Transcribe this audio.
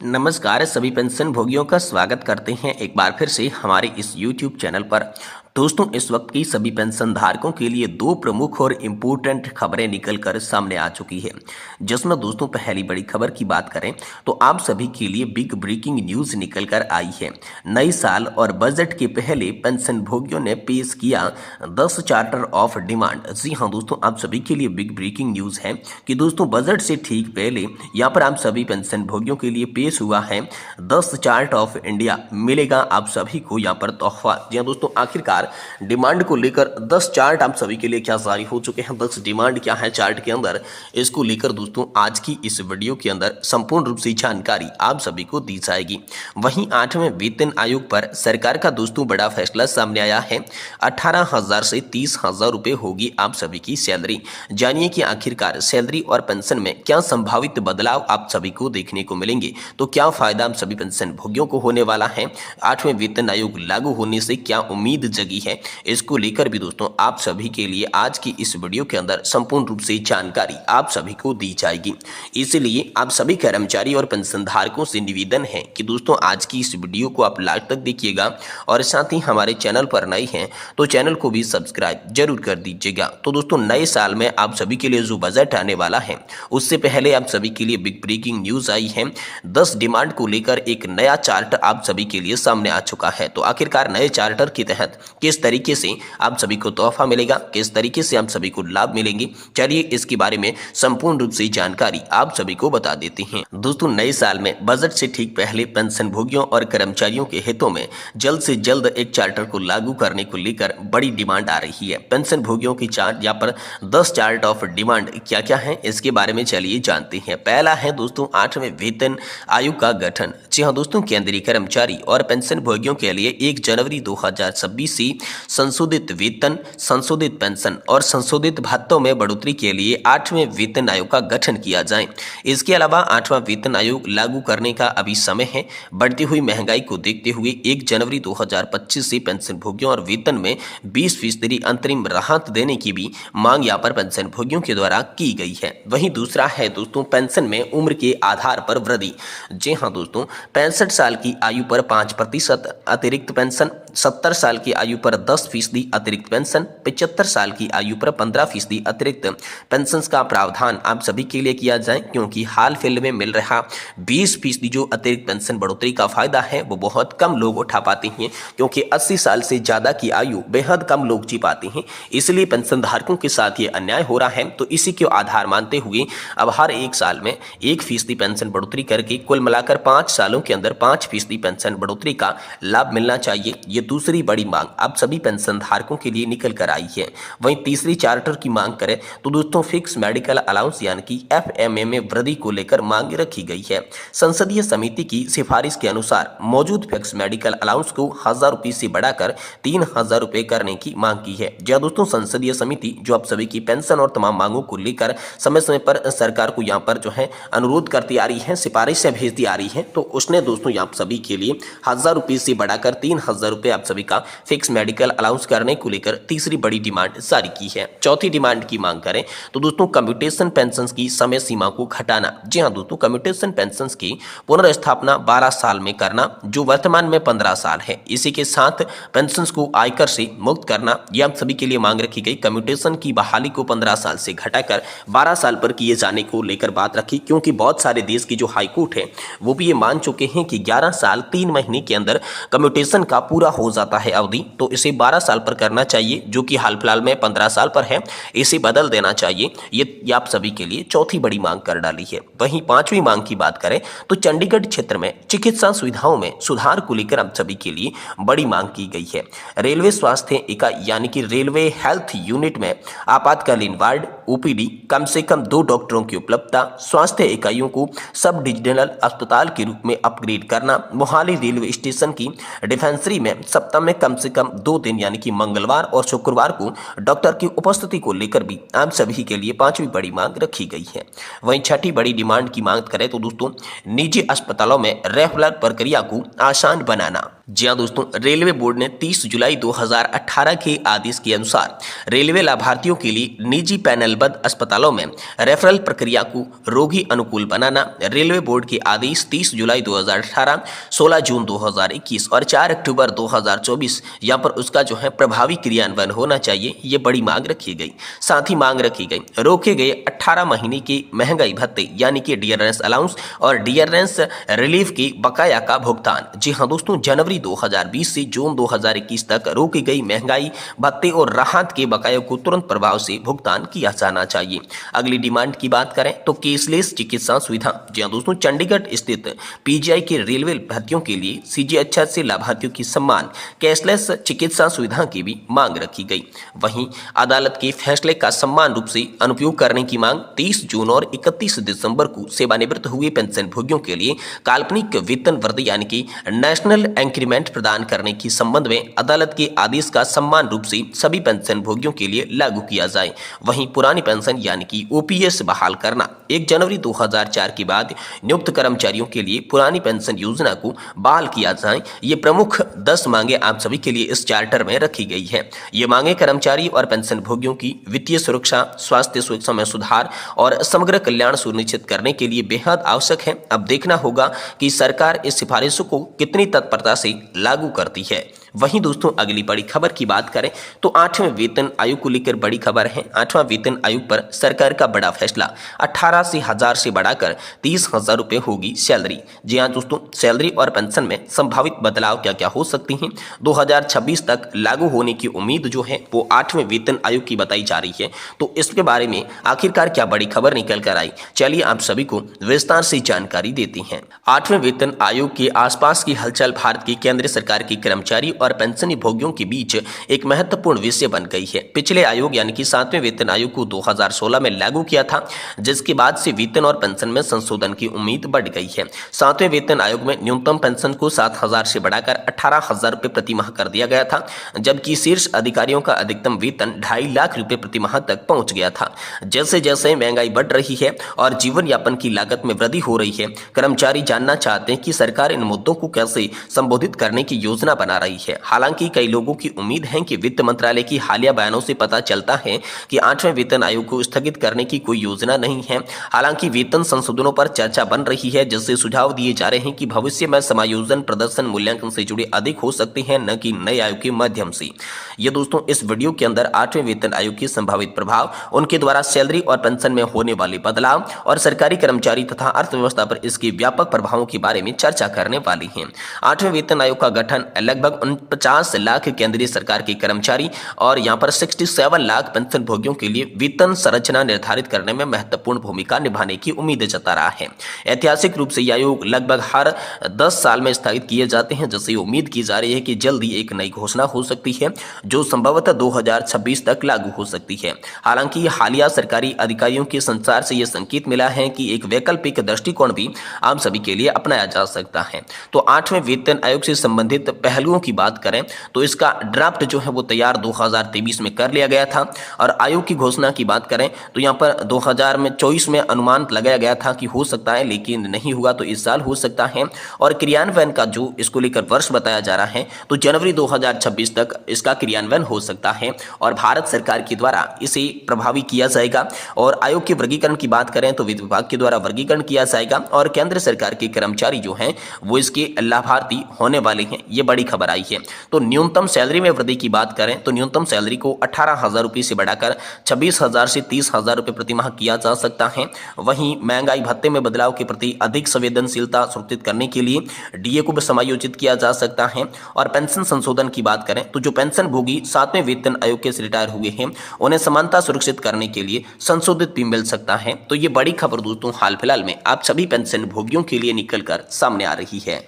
नमस्कार सभी पेंशन भोगियों का स्वागत करते हैं एक बार फिर से हमारे इस YouTube चैनल पर। दोस्तों, इस वक्त की सभी पेंशन धारकों के लिए दो प्रमुख और इम्पोर्टेंट खबरें निकलकर सामने आ चुकी है, जिसमें दोस्तों पहली बड़ी खबर की बात करें तो आप सभी के लिए बिग ब्रेकिंग न्यूज निकलकर आई है। नए साल और बजट के पहले पेंशन भोगियों ने पेश किया 10 चार्टर ऑफ डिमांड। जी हाँ दोस्तों, आप सभी के लिए बिग ब्रेकिंग न्यूज है कि दोस्तों बजट से ठीक पहले यहाँ पर आप सभी पेंशन भोगियों के लिए पेश हुआ है 10 चार्ट ऑफ इंडिया। मिलेगा आप सभी को यहाँ पर तोहफा। जी हाँ दोस्तों, आखिरकार डिमांड को लेकर 10 चार्ट आप सभी के लिए क्या जारी हो चुके हैं, 10 डिमांड क्या है चार्ट के अंदर, इसको लेकर दोस्तों आज की इस वीडियो के अंदर संपूर्ण रूप से जानकारी आप सभी को दी जाएगी। वहीं 8वें वेतन आयोग पर सरकार का दोस्तों बड़ा फैसला सामने आया है। 18,000 से 30,000 रुपए होगी आप सभी की सैलरी। जानिए कि आखिरकार सैलरी और पेंशन में क्या संभावित बदलाव आप सभी को देखने को मिलेंगे, तो क्या फायदा आप सभी पेंशन भोगियों को होने वाला है, 8वें वेतन आयोग लागू होने से क्या उम्मीद जगी है, इसको लेकर भी दोस्तों आप सभी के लिए आज की इस वीडियो के अंदर संपूर्ण रूप से जानकारी आप सभी को दी जाएगी। इसलिए आप सभी कर्मचारी और पेंशन धारकों से निवेदन है कि दोस्तों आज की इस वीडियो को आप लास्ट तक देखिएगा और साथ ही हमारे चैनल पर नए हैं तो चैनल को भी सब्सक्राइब जरूर कर दीजिएगा। तो दोस्तों नए साल में आप सभी के लिए जो बजट आने वाला है उससे पहले आप सभी के लिए बिग ब्रेकिंग न्यूज आई है। 10 डिमांड को लेकर एक नया चार्ट आप सभी के लिए सामने आ चुका है। तो आखिरकार नए चार्टर के तहत किस तरीके से आप सभी को तोहफा मिलेगा, किस तरीके से आप सभी को लाभ मिलेंगे, चलिए इसके बारे में संपूर्ण रूप से जानकारी आप सभी को बता देते हैं। दोस्तों नए साल में बजट से ठीक पहले पेंशन भोगियों और कर्मचारियों के हितों में जल्द से जल्द एक चार्टर को लागू करने को लेकर बड़ी डिमांड आ रही है। पेंशन भोगियों की चार्ट यहाँ पर 10 चार्ट ऑफ डिमांड क्या क्या है इसके बारे में चलिए जानते हैं। पहला है दोस्तों 8वें वेतन आयोग का गठन। जी हाँ दोस्तों, केंद्रीय कर्मचारी और पेंशन भोगियों के लिए 1 जनवरी 2026 से संशोधित वेतन, संशोधित पेंशन और संशोधित भत्तों में बढ़ोतरी के लिए 8वें वेतन आयोग का गठन किया जाए। इसके अलावा 8वां वेतन आयोग लागू करने का अभी समय है। बढ़ती हुई महंगाई को देखते हुए 1 जनवरी 2025 से पेंशन भोगियों और वेतन में 20% अंतरिम राहत देने की भी मांग यहाँ पर पेंशन भोगियों के द्वारा की गई है। वहीं दूसरा है दोस्तों पेंशन में उम्र के आधार पर वृद्धि। जी हाँ दोस्तों, 65 साल की आयु पर 5% अतिरिक्त पेंशन, 70 साल की आयु पर 10% अतिरिक्त पेंशन, 75 साल की आयु पर 15% अतिरिक्त पेंशन का प्रावधान आप सभी के लिए किया जाए, क्योंकि हाल फिलहाल में मिल रहा 20% जो अतिरिक्त पेंशन बढ़ोतरी का फायदा है वो बहुत कम लोग उठा पाते हैं, क्योंकि 80 साल से ज्यादा की आयु बेहद कम लोग जी पाते हैं। इसलिए पेंशन धारकों के साथ ये अन्याय हो रहा है। तो इसी के आधार मानते हुए अब हर एक साल में 1% पेंशन बढ़ोतरी करके कुल मिलाकर 5 सालों के अंदर 5% पेंशन बढ़ोतरी का लाभ मिलना चाहिए। ये दूसरी बड़ी मांग आप सभी पेंशन धारकों के लिए निकल कर आई है। वहीं तीसरी चार्टर की मांग करें तो दोस्तों फिक्स मेडिकल अलाउंस यानी कि FMA में वृद्धि को लेकर मांग रखी गई है। संसदीय समिति की सिफारिश के अनुसार मौजूद फिक्स मेडिकल अलाउंस को 1,000 रुपये से बढ़ाकर 3,000 रुपये करने की मांग की है। जी दोस्तों, संसदीय समिति जो आप सभी की पेंशन और तमाम मांगों को लेकर समय समय पर सरकार को यहाँ पर जो है अनुरोध करती आ रही है, सिफारिश से भेजती आ रही है, तो उसने दोस्तों यहाँ सभी के लिए 1,000 रुपये से बढ़ाकर 3,000 रुपये आप सभी का फिक्स मेडिकल अलाउंस करने को लेकर तीसरी बड़ी डिमांड जारी की है। चौथी डिमांड की मांग करें तो दोस्तों कम्यूटेशन पेंशन की समय सीमा को घटाना। जी हाँ दोस्तों, कम्यूटेशन पेंशन की पुनर्स्थापना 12 साल में करना, जो वर्तमान में 15 साल है। इसी के साथ पेंशन को आयकर से मुक्त करना, यह आप सभी के लिए मांग रखी गई। कम्यूटेशन की बहाली को 15 साल से घटाकर 12 साल पर किए जाने को लेकर बात रखी, क्योंकि बहुत सारे देश की जो हाईकोर्ट है वो भी ये मान चुके हैं कि 11 साल 3 महीने के अंदर कम्यूटेशन का पूरा हो जाता है अवधि, तो इसे 12 साल पर करना चाहिए, जो कि हाल फिलहाल में 15 साल पर है, इसे बदल देना चाहिए। ये आप सभी के लिए चौथी बड़ी मांग कर डाली है। वहीं 5वीं मांग की बात करें तो चंडीगढ़ क्षेत्र में चिकित्सा सुविधाओं में सुधार को लेकर आप सभी के लिए बड़ी मांग की गई है। रेलवे स्वास्थ्य इकाई यानी कि रेलवे हेल्थ यूनिट में आपातकालीन वार्ड OPD कम से कम 2 डॉक्टरों की उपलब्धता, स्वास्थ्य इकाइयों को सब डिविजनल अस्पताल के रूप में अपग्रेड करना, मोहाली रेलवे स्टेशन की डिफेंसरी में सप्ताह में कम से कम 2 दिन यानी कि मंगलवार और शुक्रवार को डॉक्टर की उपस्थिति को लेकर भी आप सभी के लिए 5वीं बड़ी मांग रखी गई है। वहीं 6ठी बड़ी डिमांड की मांग करें तो दोस्तों निजी अस्पतालों में रेफरल प्रक्रिया को आसान बनाना। जी हाँ दोस्तों, रेलवे बोर्ड ने 30 जुलाई 2018 के आदेश के अनुसार रेलवे लाभार्थियों के लिए निजी पैनलबद्ध अस्पतालों में रेफरल प्रक्रिया को रोगी अनुकूल बनाना, रेलवे बोर्ड के आदेश 30 जुलाई 2018, 16 जून 2021 और 4 अक्टूबर 2024 यहाँ पर उसका जो है प्रभावी क्रियान्वयन होना चाहिए, ये बड़ी मांग रखी गई। साथ ही मांग रखी गई रोके गए 18 महीने के महंगाई भत्ते यानी कि डियरनेस अलाउंस और डियरनेस रिलीफ की बकाया का भुगतान। जी हाँ दोस्तों, जनवरी 2020 से जून 2021 तक रोकी गई महंगाई भत्ते और राहत के बकायों को तुरंत प्रभाव से भुगतान किया जाना चाहिए। अगली डिमांड की बात करें तो केसलेस चिकित्सा सुविधा। जी हाँ दोस्तों, चंडीगढ़ स्थित पीजीआई के रेलवे भर्तियों के लिए सीजीएचएस से लाभार्थियों की सम्मान कैशलेस चिकित्सा सुविधा की भी मांग रखी गई। वहीं अदालत के फैसले का सम्मान रूप से अनुपयोग करने की मांग 30 जून और 31 दिसंबर को सेवानिवृत्त हुए पेंशन भोगियों के लिए काल्पनिक वेतन वृद्धि यानी कि नेशनल इंक्रीमेंट प्रदान करने के संबंध में अदालत के आदेश का सम्मान रूप से सभी पेंशन भोगियों के लिए लागू किया जाए। वहीं पुरानी पेंशन यानी कि ओपीएस बहाल करना, 1 जनवरी 2004 के बाद नियुक्त कर्मचारियों के लिए पुरानी पेंशन योजना को बहाल किया जाए। ये प्रमुख 10 मांगे आप सभी के लिए इस चार्टर में रखी गई है। ये मांगे कर्मचारी और पेंशन भोगियों की वित्तीय सुरक्षा, स्वास्थ्य सुरक्षा में सुधार और समग्र कल्याण सुनिश्चित करने के लिए बेहद आवश्यक है। अब देखना होगा कि सरकार इस सिफारिशों को कितनी तत्परता से लागू करती है। वहीं दोस्तों, अगली बड़ी खबर की बात करें तो 8वें वेतन आयोग को लेकर बड़ी खबर है। 8वां वेतन आयोग पर सरकार का बड़ा फैसला, 18 से 1000 से बढ़ाकर 30,000 रुपये होगी सैलरी। जी हाँ दोस्तों, सैलरी और पेंशन में संभावित बदलाव क्या क्या हो सकती हैं, 2026 तक लागू होने की उम्मीद जो है वो 8वें वेतन आयोग की बताई जा रही है। तो इसके बारे में आखिरकार क्या बड़ी खबर निकल कर आई, चलिए आप सभी को विस्तार से जानकारी देती हैं। 8वें वेतन आयोग के आसपास की हलचल भारत की केंद्र सरकार के कर्मचारी और पेंशन भोगियों के बीच एक महत्वपूर्ण विषय बन गई है। पिछले आयोग यानी कि 7वें वेतन आयोग को 2016 में लागू किया था, जिसके बाद से वेतन और पेंशन में संशोधन की उम्मीद बढ़ गई है। 7वें वेतन आयोग में न्यूनतम पेंशन को 7,000 से बढ़ाकर 18,000 रुपये प्रति माह कर दिया गया था, जबकि शीर्ष अधिकारियों का अधिकतम वेतन 2.5 लाख रुपए प्रति माह तक पहुंच गया था। जैसे जैसे महंगाई बढ़ रही है और जीवन यापन की लागत में वृद्धि हो रही है, कर्मचारी जानना चाहते हैं कि सरकार इन मुद्दों को कैसे संबोधित करने की योजना बना रही है। हालांकि कई लोगों की उम्मीद है कि वित्त मंत्रालय की हालिया बयानों से पता चलता है कि 8वें वेतन आयोग को स्थगित करने की कोई योजना नहीं है। हालांकि वेतन संशोधनों पर चर्चा बन रही है, जिससे सुझाव दिए जा रहे हैं कि भविष्य में समायोजन प्रदर्शन मूल्यांकन से जुड़े अधिक हो सकते हैं, न कि नए आयोग के माध्यम से। ये दोस्तों, इस वीडियो के अंदर 8वें वेतन आयोग के संभावित प्रभाव, उनके द्वारा सैलरी और पेंशन में होने वाले बदलाव और सरकारी कर्मचारी तथा अर्थव्यवस्था पर इसके व्यापक प्रभावों के बारे में चर्चा करने वाली है। 8वें वेतन आयोग का गठन लगभग 50 लाख केंद्रीय सरकार के कर्मचारी और यहाँ पर 67 लाख पेंशन भोगियों के लिए वेतन संरचना निर्धारित करने में महत्वपूर्ण भूमिका निभाने की उम्मीद जता रहा है। ऐतिहासिक रूप से यह आयोग लगभग हर 10 साल में स्थापित किए जाते हैं, जिससे उम्मीद की जा रही है कि जल्दी एक नई घोषणा हो सकती है, जो संभवतः 2026 तक लागू हो सकती है। हालांकि हालिया सरकारी अधिकारियों के संचार से यह संकेत मिला है कि एक वैकल्पिक दृष्टिकोण भी आप सभी के लिए अपनाया जा सकता है। तो 8वें वेतन आयोग से संबंधित पहलुओं की बात करें तो इसका ड्राफ्ट जो है वो तैयार 2023 में कर लिया गया था, और आयोग की घोषणा की बात करें तो यहाँ पर 2024 में अनुमान लगाया गया था कि हो सकता है, लेकिन नहीं हुआ तो इस साल हो सकता है। और क्रियान्वयन का जो इसको लेकर वर्ष बताया जा रहा है तो जनवरी 2026 तक इसका क्रियान्वयन हो सकता है और भारत सरकार के द्वारा इसे प्रभावी किया जाएगा। और आयोग के वर्गीकरण की बात करें तो वित्त विभाग के द्वारा वर्गीकरण किया जाएगा और केंद्र सरकार के कर्मचारी जो हैं वो इसके लाभार्थी होने वाले हैं। ये बड़ी खबर आई है। तो न्यूनतम सैलरी में वृद्धि की बात करें तो न्यूनतम सैलरी को 18,000 रुपये से बढ़ाकर 26,000 से 30,000 रुपये प्रति माह किया जा सकता है। वहीं महंगाई भत्ते में बदलाव के प्रति अधिक संवेदनशीलता सुनिश्चित करने के लिए डीए को भी समायोजित किया जा सकता है। और पेंशन संशोधन की बात करें तो जो पेंशन भोगी 7वें वेतन आयोग के से रिटायर हुए हैं उन्हें समानता सुरक्षित करने के लिए संशोधित भी मिल सकता है। तो ये बड़ी खबर दोस्तों हाल फिलहाल में आप सभी पेंशन भोगियों के लिए निकल कर सामने आ रही है।